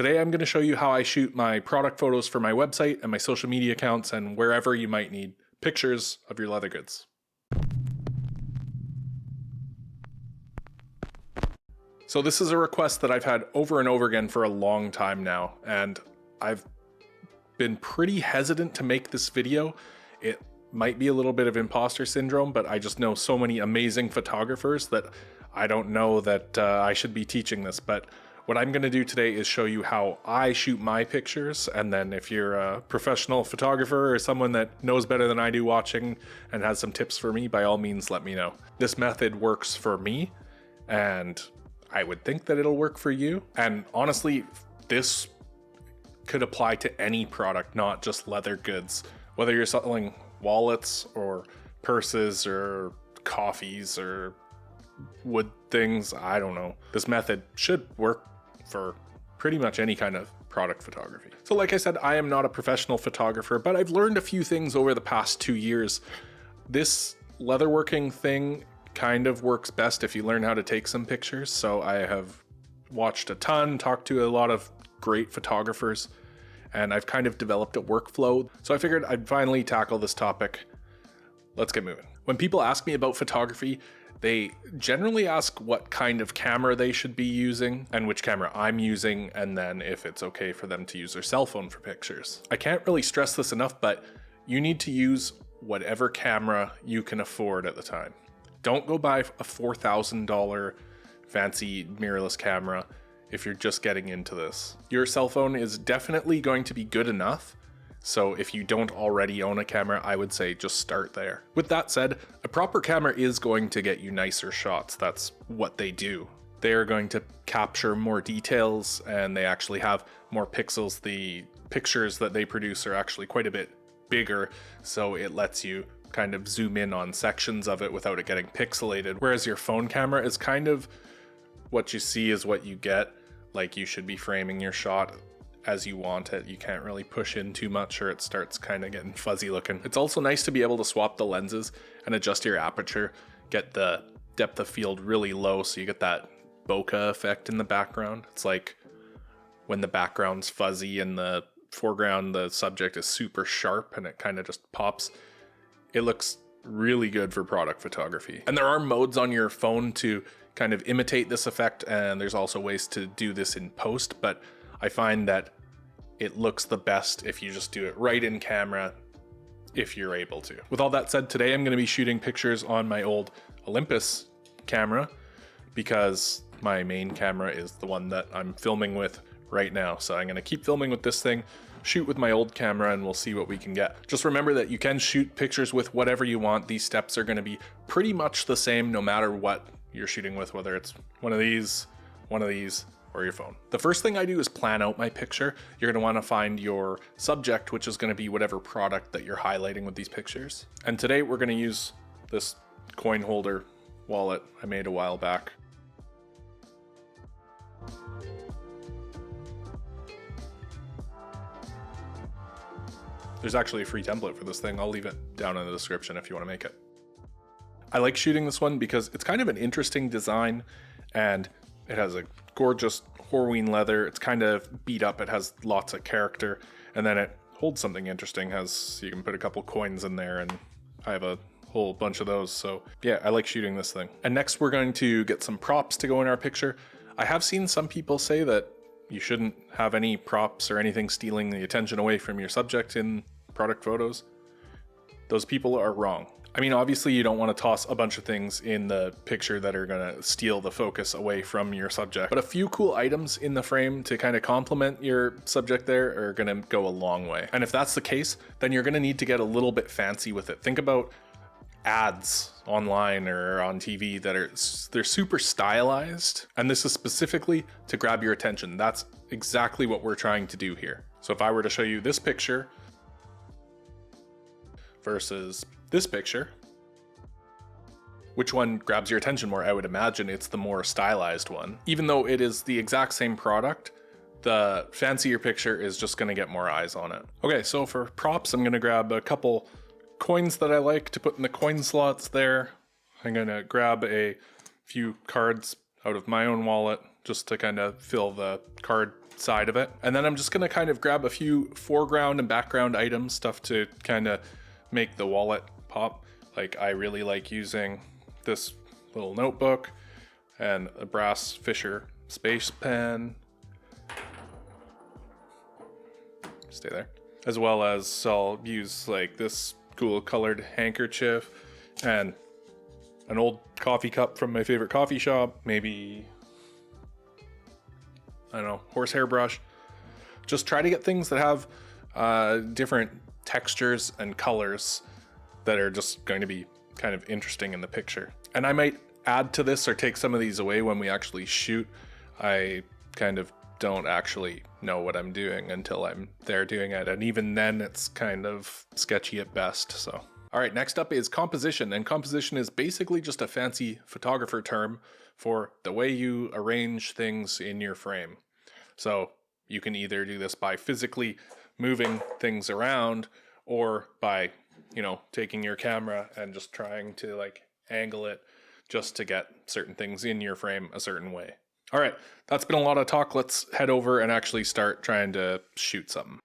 Today I'm going to show you how I shoot my product photos for my website and my social media accounts and wherever you might need pictures of your leather goods. So this is a request that I've had over and over again for a long time now, and I've been pretty hesitant to make this video. It might be a little bit of imposter syndrome, but I just know so many amazing photographers that I don't know that I should be teaching this. But what I'm going to do today is show you how I shoot my pictures, and then if you're a professional photographer or someone that knows better than I do watching and has some tips for me, by all means let me know. This method works for me, and I would think that it'll work for you. And honestly, this could apply to any product, not just leather goods. Whether you're selling wallets or purses or coffees or wood things, I don't know. This method should work for pretty much any kind of product photography. So like I said, I am not a professional photographer, but I've learned a few things over the past 2 years. This leatherworking thing kind of works best if you learn how to take some pictures. So I have watched a ton, talked to a lot of great photographers, and I've kind of developed a workflow. So I figured I'd finally tackle this topic. Let's get moving. When people ask me about photography, they generally ask what kind of camera they should be using and which camera I'm using, and then if it's okay for them to use their cell phone for pictures. I can't really stress this enough, but you need to use whatever camera you can afford at the time. Don't go buy a $4,000 fancy mirrorless camera if you're just getting into this. Your cell phone is definitely going to be good enough, so if you don't already own a camera, I would say just start there. With that said, a proper camera is going to get you nicer shots. That's what they do. They are going to capture more details, and they actually have more pixels. The pictures that they produce are actually quite a bit bigger, so it lets you kind of zoom in on sections of it without it getting pixelated. Whereas your phone camera is kind of what you see is what you get. Like, you should be framing your shot as you want it. You can't really push in too much or it starts kind of getting fuzzy looking. It's also nice to be able to swap the lenses and adjust your aperture, get the depth of field really low so you get that bokeh effect in the background. It's like when the background's fuzzy and the foreground, the subject is super sharp and it kind of just pops. It looks really good for product photography. And there are modes on your phone to kind of imitate this effect, and there's also ways to do this in post, but I find that it looks the best if you just do it right in camera, if you're able to. With all that said, today I'm going to be shooting pictures on my old Olympus camera because my main camera is the one that I'm filming with right now. So I'm going to keep filming with this thing, shoot with my old camera, and we'll see what we can get. Just remember that you can shoot pictures with whatever you want. These steps are going to be pretty much the same no matter what you're shooting with, whether it's one of these, or your phone. The first thing I do is plan out my picture. You're going to want to find your subject, which is going to be whatever product that you're highlighting with these pictures. And today we're going to use this coin holder wallet I made a while back. There's actually a free template for this thing. I'll leave it down in the description if you want to make it. I like shooting this one because it's kind of an interesting design, and it has a gorgeous Horween leather. It's kind of beat up. It has lots of character, and then it holds something interesting. You can put a couple coins in there, and I have a whole bunch of those. So yeah, I like shooting this thing. And next we're going to get some props to go in our picture. I have seen some people say that you shouldn't have any props or anything stealing the attention away from your subject in product photos. Those people are wrong. I mean, obviously you don't want to toss a bunch of things in the picture that are going to steal the focus away from your subject, but a few cool items in the frame to kind of complement your subject there are going to go a long way. And if that's the case, then you're going to need to get a little bit fancy with it. Think about ads online or on TV that they're super stylized, and this is specifically to grab your attention. That's exactly what we're trying to do here. So if I were to show you this picture versus this picture, which one grabs your attention more? I would imagine it's the more stylized one. Even though it is the exact same product, the fancier picture is just going to get more eyes on it. Okay, so for props, I'm going to grab a couple coins that I like to put in the coin slots there. I'm going to grab a few cards out of my own wallet just to kind of fill the card side of it. And then I'm just gonna kind of grab a few foreground and background items, stuff to kind of make the wallet pop. Like I really like using this little notebook and a brass Fisher space pen. Stay there. As well as I'll use like this cool colored handkerchief and an old coffee cup from my favorite coffee shop. Maybe, I don't know, horsehair brush. Just try to get things that have different textures and colors that are just going to be kind of interesting in the picture. And I might add to this or take some of these away when we actually shoot. I kind of don't actually know what I'm doing until I'm there doing it. And even then it's kind of sketchy at best, so. All right, next up is composition. And composition is basically just a fancy photographer term for the way you arrange things in your frame. So you can either do this by physically moving things around or by, you know, taking your camera and just trying to like angle it just to get certain things in your frame a certain way. All right, that's been a lot of talk. Let's head over and actually start trying to shoot something.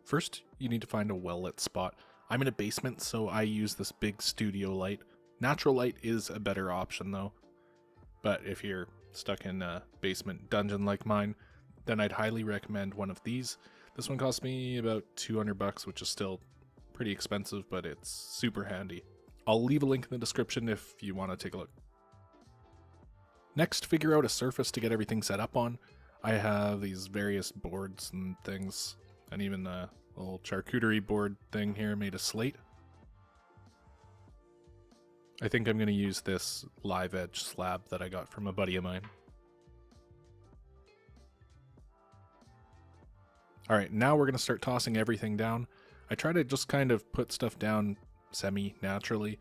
First, you need to find a well-lit spot. I'm in a basement, so I use this big studio light. Natural light is a better option though. But if you're stuck in a basement dungeon like mine, then I'd highly recommend one of these. This one cost me about $200, which is still pretty expensive, but it's super handy. I'll leave a link in the description if you want to take a look. Next, figure out a surface to get everything set up on. I have these various boards and things, and even a little charcuterie board thing here made of slate. I think I'm going to use this live edge slab that I got from a buddy of mine. Alright, now we're going to start tossing everything down. I try to just kind of put stuff down semi-naturally,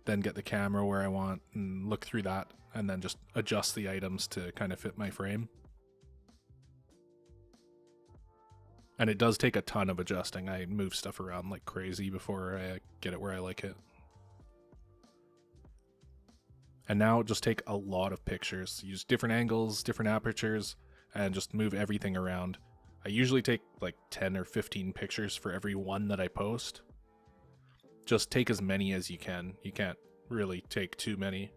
then get the camera where I want and look through that, and then just adjust the items to kind of fit my frame. And it does take a ton of adjusting. I move stuff around like crazy before I get it where I like it. And now just take a lot of pictures. Use different angles, different apertures, and just move everything around. I usually take like 10 or 15 pictures for every one that I post. Just take as many as you can. You can't really take too many.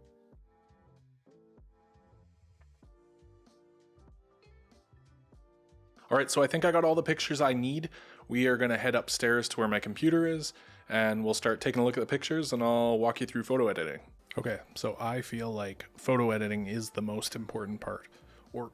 All right, so I think I got all the pictures I need. We are gonna head upstairs to where my computer is, and we'll start taking a look at the pictures, and I'll walk you through photo editing. Okay, so I feel like photo editing is the most important part, or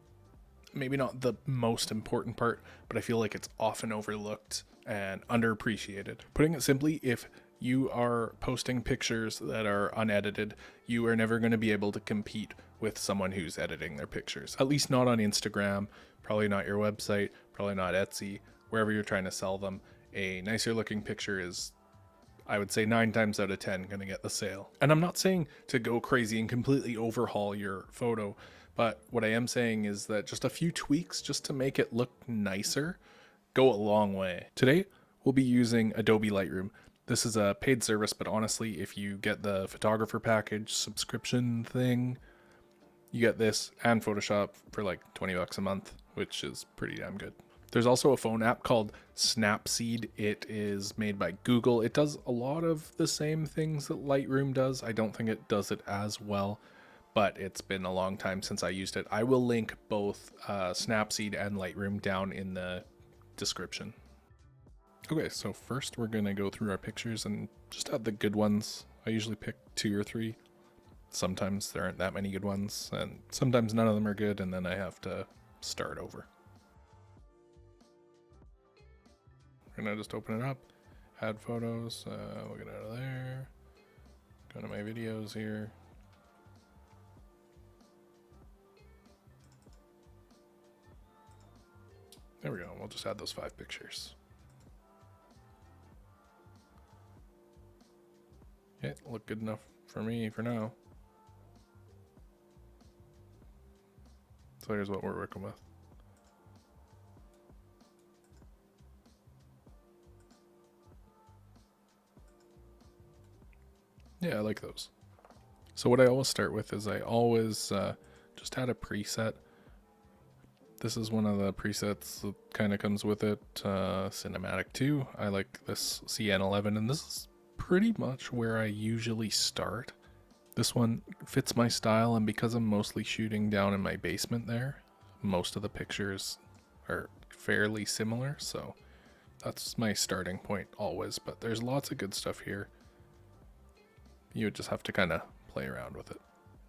maybe not the most important part, but I feel like it's often overlooked and underappreciated. Putting it simply, if you are posting pictures that are unedited, you are never going to be able to compete with someone who's editing their pictures. At least not on Instagram, probably not your website, probably not Etsy, wherever you're trying to sell them. A nicer looking picture is, I would say 9 times out of 10 going to get the sale. And I'm not saying to go crazy and completely overhaul your photo, but what I am saying is that just a few tweaks just to make it look nicer go a long way. Today, we'll be using Adobe Lightroom. This is a paid service, but honestly, if you get the photographer package subscription thing, you get this and Photoshop for like $20 a month, which is pretty damn good. There's also a phone app called SNAPSEED. It is made by Google. It does a lot of the same things that Lightroom does. I don't think it does it as well, but it's been a long time since I used it. I will link both Snapseed and Lightroom down in the description. Okay, so first we're gonna go through our pictures and just add the good ones. I usually pick 2 or 3. Sometimes there aren't that many good ones, and sometimes none of them are good, and then I have to start over. We're gonna just open it up, add photos, we'll get out of there, go to my videos here. There we go, we'll just add those 5 pictures. Okay, look good enough for me for now. So here's what we're working with. Yeah, I like those. So what I always start with is I always just add a preset. This is one of the presets that kind of comes with it, Cinematic 2. I like this CN11, and this is pretty much where I usually start. This one fits my style, and because I'm mostly shooting down in my basement there, most of the pictures are fairly similar, so that's my starting point always, but there's lots of good stuff here. You would just have to kind of play around with it.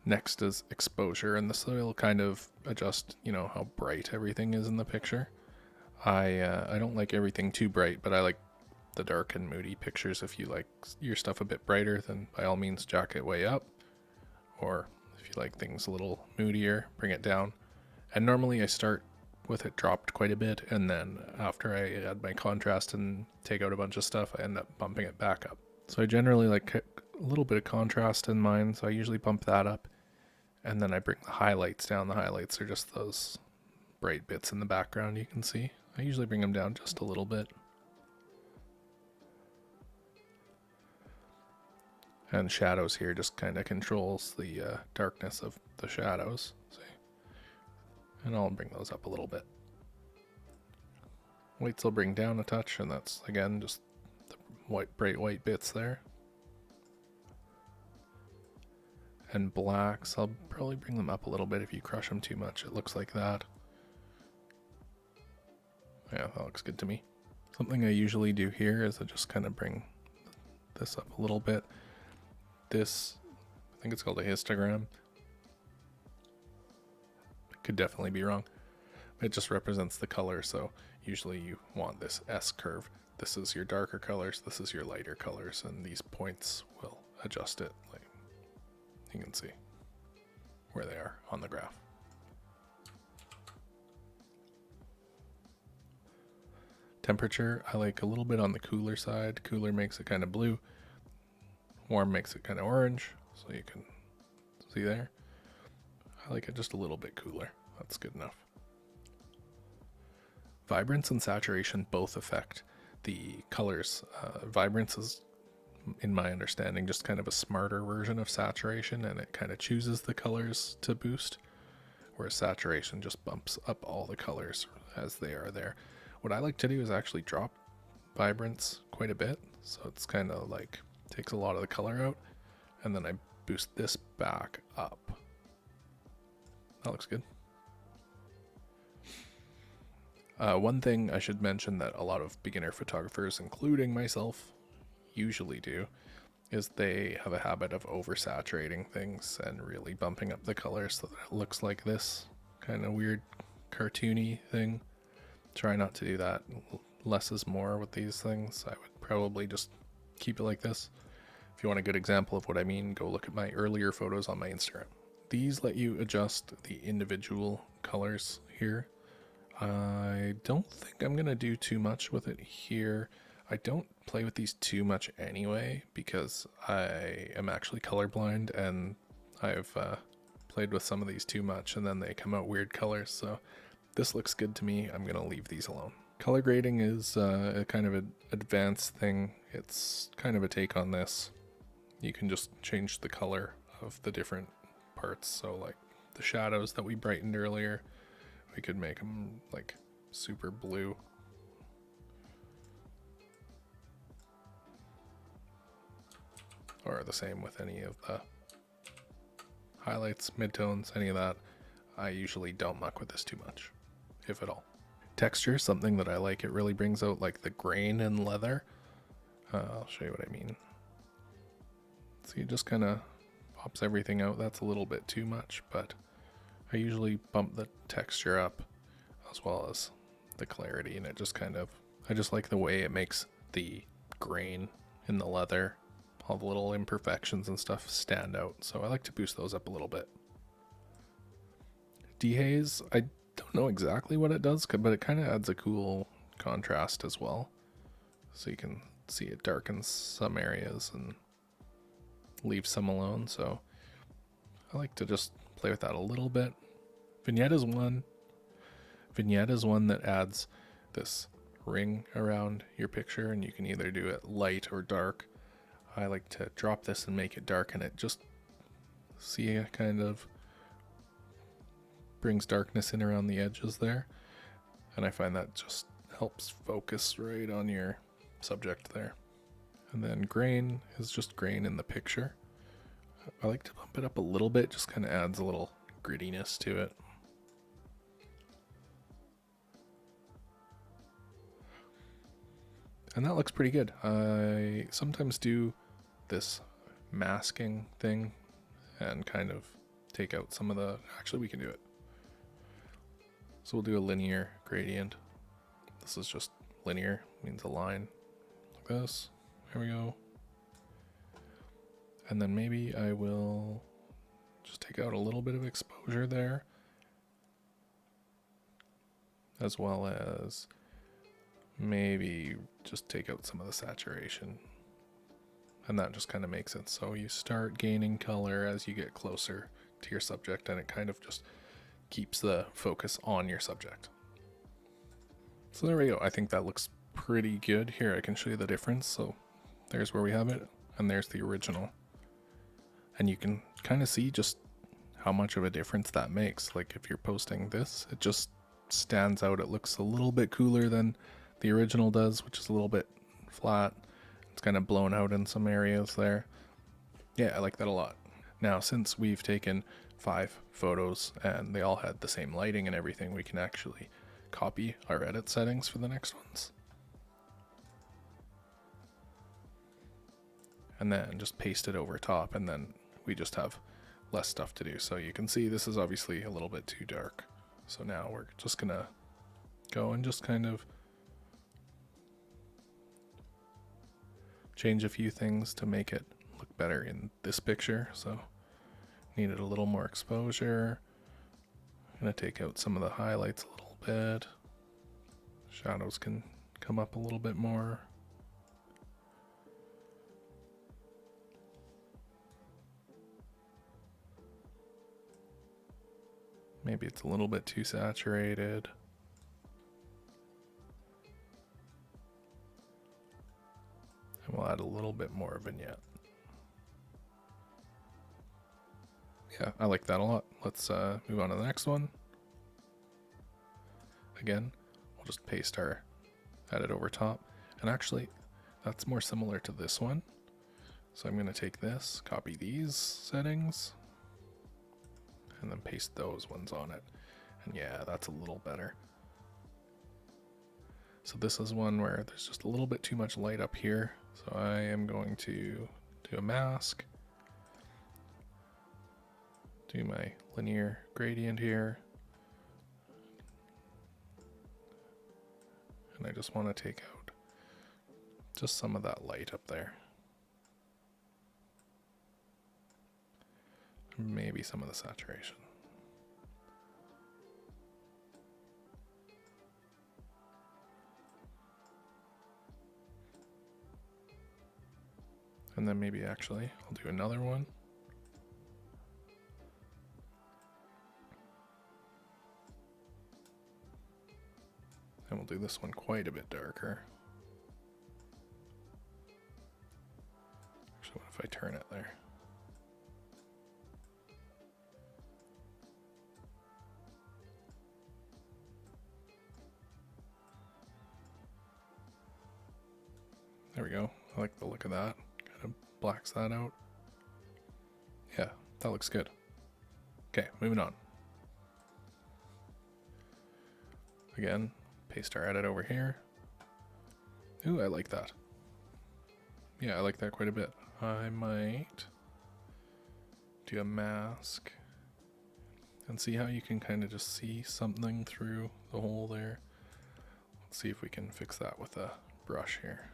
Next is exposure, and this will kind of adjust, you know, how bright everything is in the picture. I don't like everything too bright, but I like the dark and moody pictures. If you like your stuff a bit brighter, then by all means jack it way up. Or if you like things a little moodier, bring it down. And normally I start with it dropped quite a bit, and then after I add my contrast and take out a bunch of stuff, I end up bumping it back up. So I generally like a little bit of contrast in mine, so I usually bump that up. And then I bring the highlights down. The highlights are just those bright bits in the background you can see. I usually bring them down just a little bit. And shadows here just kind of controls the darkness of the shadows. See? And I'll bring those up a little bit. Whites I'll bring down a touch, and that's again just the bright white bits there. And blacks, I'll probably bring them up a little bit. If you crush them too much, it looks like that. Yeah, that looks good to me. Something I usually do here is I just kind of bring this up a little bit. This, I think it's called a histogram. It could definitely be wrong. It just represents the color, so usually you want this S curve. This is your darker colors, this is your lighter colors, and these points will adjust it. Like you can see where they are on the graph. Temperature, I like a little bit on the cooler side. Cooler makes it kind of blue. Warm makes it kind of orange, so you can see there. I like it just a little bit cooler. That's good enough. Vibrance and saturation both affect the colors. Vibrance is, in my understanding, just kind of a smarter version of saturation, and it kind of chooses the colors to boost, whereas saturation just bumps up all the colors as they are there. What I like to do is actually drop vibrance quite a bit, so it's kind of like takes a lot of the color out, and then I boost this back up. That looks good. One thing I should mention that a lot of beginner photographers, including myself, usually do is they have a habit of oversaturating things and really bumping up the color so that it looks like this kind of weird cartoony thing. Try not to do that. Less is more with these things. I would probably just keep it like this. If you want a good example of what I mean, go look at my earlier photos on my Instagram. These let you adjust the individual colors here. I don't think I'm gonna do too much with it here. I don't play with these too much anyway because I am actually colorblind, and I've played with some of these too much and then they come out weird colors, so this looks good to me. I'm gonna leave these alone. Color grading is a kind of an advanced thing. It's kind of a take on this. You can just change the color of the different parts, so like the shadows that we brightened earlier, we could make them like super blue. Or the same with any of the highlights, midtones, any of that. I usually don't muck with this too much, if at all. Texture, something that I like. It really brings out like the grain in leather. I'll show you what I mean. So it just kind of pops everything out. That's a little bit too much, but I usually bump the texture up as well as the clarity, and it just kind of, I just like the way it makes the grain in the leather, all the little imperfections and stuff stand out. So I like to boost those up a little bit. Dehaze, I don't know exactly what it does, but it kind of adds a cool contrast as well. So you can see it darkens some areas and leave some alone. So I like to just play with that a little bit. Vignette is one that adds this ring around your picture, and you can either do it light or dark. I like to drop this and make it dark, and it just See, it kind of brings darkness in around the edges there. And I find that just helps focus right on your subject there. And then grain is just grain in the picture. I like to bump it up a little bit, just kind of adds a little grittiness to it. And that looks pretty good. I sometimes do this masking thing and kind of take out some of the... Actually, we can do it. So we'll do a linear gradient. This is just linear, means a line like this. There we go. And then maybe I will just take out a little bit of exposure there, as well as maybe just take out some of the saturation. And that just kind of makes it so you start gaining color as you get closer to your subject, and it kind of just keeps the focus on your subject. So there we go. I think that looks pretty good. Here, I can show you the difference. So there's where we have it, and there's the original. And you can kind of see just how much of a difference that makes. Like if you're posting this, it just stands out. It looks a little bit cooler than the original does, which is a little bit flat. It's kind of blown out in some areas there. Yeah, I like that a lot. Now, since we've taken 5 photos and they all had the same lighting and everything, we can actually copy our edit settings for the next ones. And then just paste it over top, and then we just have less stuff to do. So you can see this is obviously a little bit too dark. So now we're just gonna go and just kind of change a few things to make it look better in this picture. So needed a little more exposure. I'm gonna take out some of the highlights a little bit. Shadows can come up a little bit more. Maybe it's a little bit too saturated. And we'll add a little bit more vignette. Yeah, I like that a lot. Let's move on to the next one. Again, we'll just paste our edit over top. And actually, that's more similar to this one. So I'm going to take this, copy these settings, and then paste those ones on it. And yeah, that's a little better. So this is one where there's just a little bit too much light up here. So I am going to do a mask, do my linear gradient here, and I just want to take out just some of that light up there. Maybe some of the saturation. And then maybe actually I'll do another one. And we'll do this one quite a bit darker. Actually, what if I turn it there? There we go. I like the look of that. Kind of blacks that out. Yeah, that looks good. Okay, moving on. Again, paste our edit over here. Ooh, I like that. Yeah, I like that quite a bit. I might do a mask and see how you can kind of just see something through the hole there. Let's see if we can fix that with a brush here.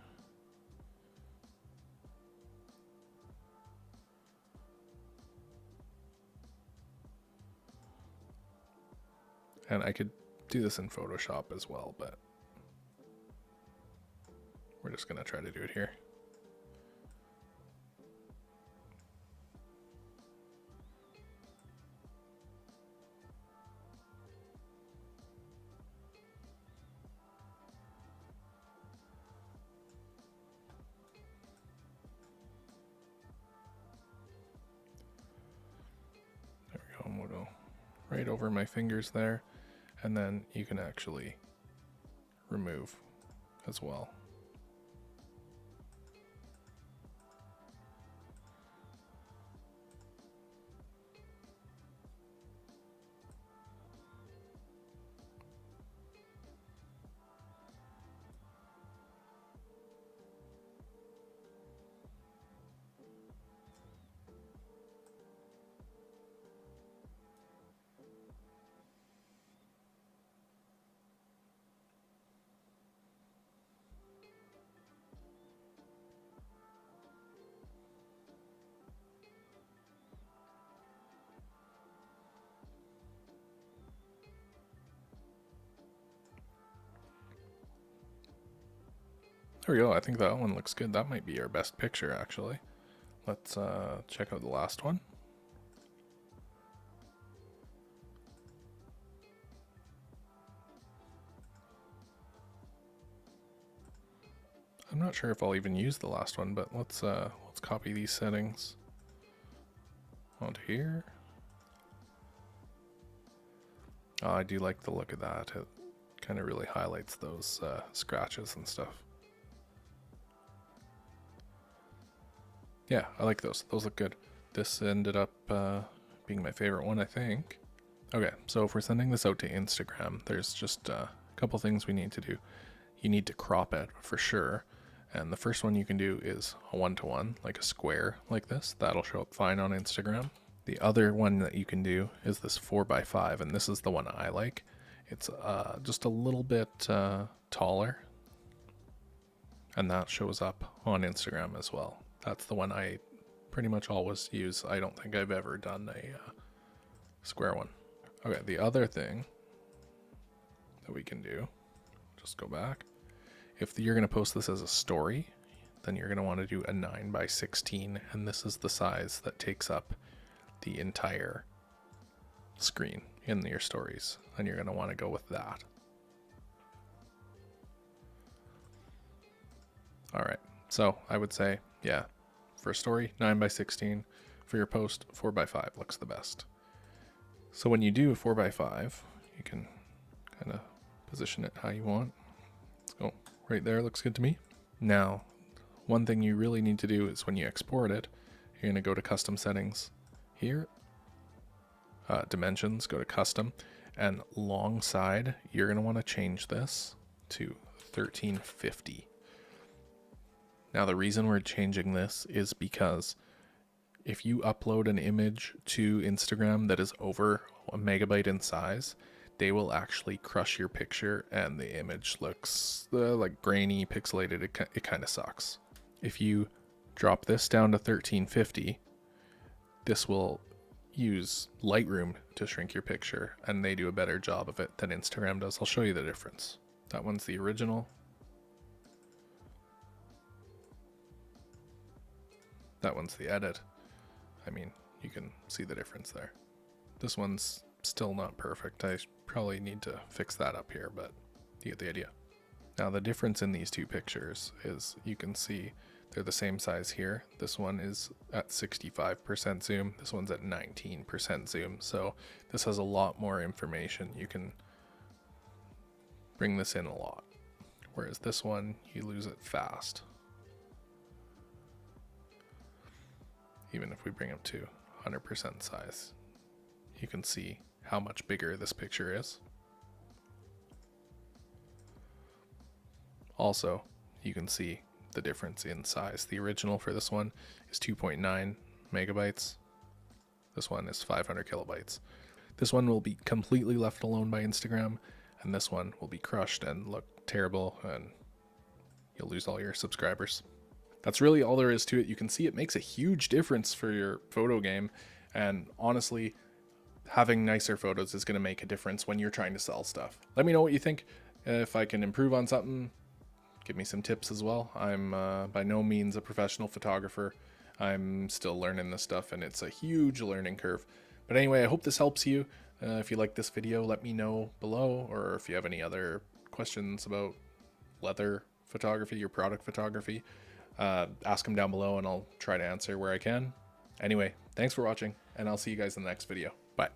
And I could do this in Photoshop as well, but we're just gonna try to do it here. right over my fingers there, and then you can actually remove as well. There we go. I think that one looks good. That might be our best picture, actually. Let's check out the last one. I'm not sure if I'll even use the last one, but let's copy these settings onto here. Oh, I do like the look of that. It kind of really highlights those scratches and stuff. Yeah, I like those. Those look good. This ended up being my favorite one, I think. Okay, so if we're sending this out to Instagram, there's just a couple things we need to do. You need to crop it for sure. And the first one you can do is a 1-to-1, like a square like this. That'll show up fine on Instagram. The other one that you can do is this 4x5, and this is the one I like. It's just a little bit taller, and that shows up on Instagram as well. That's the one I pretty much always use. I don't think I've ever done a square one. Okay, the other thing that we can do, just go back. If you're going to post this as a story, then you're going to want to do a 9x16, and this is the size that takes up the entire screen in your stories, and you're going to want to go with that. All right, so I would say, yeah, for a story, 9x16. For your post, 4x5 looks the best. So when you do a 4x5, you can kind of position it how you want. So right there looks good to me. Now, one thing you really need to do is when you export it, you're going to go to custom settings here, dimensions, go to custom, and long side, you're going to want to change this to 1350. Now, the reason we're changing this is because if you upload an image to Instagram that is over 1 megabyte in size, they will actually crush your picture and the image looks like grainy, pixelated. It kind of sucks. If you drop this down to 1350, this will use Lightroom to shrink your picture, and they do a better job of it than Instagram does. I'll show you the difference. That one's the original. That one's the edit. I mean, you can see the difference there. This one's still not perfect. I probably need to fix that up here, but you get the idea. Now, the difference in these two pictures is you can see they're the same size here. This one is at 65% zoom. This one's at 19% zoom. So this has a lot more information. You can bring this in a lot. Whereas this one, you lose it fast. Even if we bring it to 100% size, you can see how much bigger this picture is. Also, you can see the difference in size. The original for this one is 2.9 megabytes. This one is 500 kilobytes. This one will be completely left alone by Instagram, and this one will be crushed and look terrible, and you'll lose all your subscribers. That's really all there is to it. You can see it makes a huge difference for your photo game, and honestly, having nicer photos is going to make a difference when you're trying to sell stuff. Let me know what you think. If I can improve on something, give me some tips as well. I'm by no means a professional photographer. I'm still learning this stuff, and it's a huge learning curve. But anyway, I hope this helps you. If you like this video, let me know below, or if you have any other questions about leather photography or product photography, ask them down below and I'll try to answer where I can. Anyway, thanks for watching, and I'll see you guys in the next video. Bye.